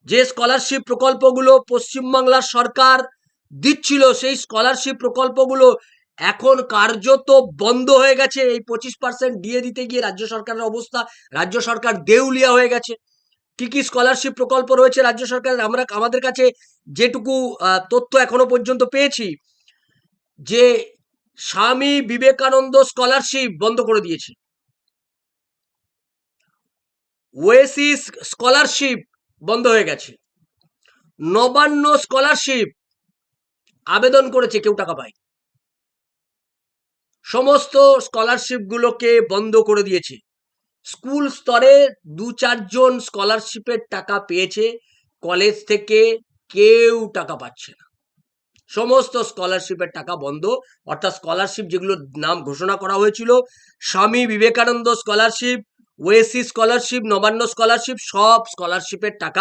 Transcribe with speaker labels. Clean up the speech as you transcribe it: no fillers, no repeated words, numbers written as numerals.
Speaker 1: যে স্কলারশিপ প্রকল্পগুলো পশ্চিমবাংলার সরকার দিচ্ছিল, সেই স্কলারশিপ প্রকল্পগুলো এখন কার্যত বন্ধ হয়ে গেছে। এই 25% দিয়ে দিতে গিয়ে রাজ্য সরকারের অবস্থা, রাজ্য সরকার দেউলিয়া হয়ে গেছে। কি কি স্কলারশিপ প্রকল্প রয়েছে রাজ্য সরকারের, আমাদের কাছে যেটুকু তথ্য এখনো পর্যন্ত পেয়েছি, যে স্বামী বিবেকানন্দ স্কলারশিপ বন্ধ করে দিয়েছে, ওয়েসিস স্কলারশিপ বন্ধ হয়ে গেছে, নবান্ন স্কলারশিপ আবেদন করেছে, কেউ টাকা পায়, সমস্ত স্কলারশিপ গুলোকে বন্ধ করে দিয়েছে। স্কুল স্তরে 2-4 জন স্কলারশিপের টাকা পেয়েছে, কলেজ থেকে কেউ টাকা পাচ্ছে না। সমস্ত স্কলারশিপের টাকা বন্ধ। অর্থাৎ স্কলারশিপ যেগুলোর নাম ঘোষণা করা হয়েছিল, Swami Vivekananda scholarship, Oasis scholarship, Nabanna scholarship, সব স্কলারশিপের টাকা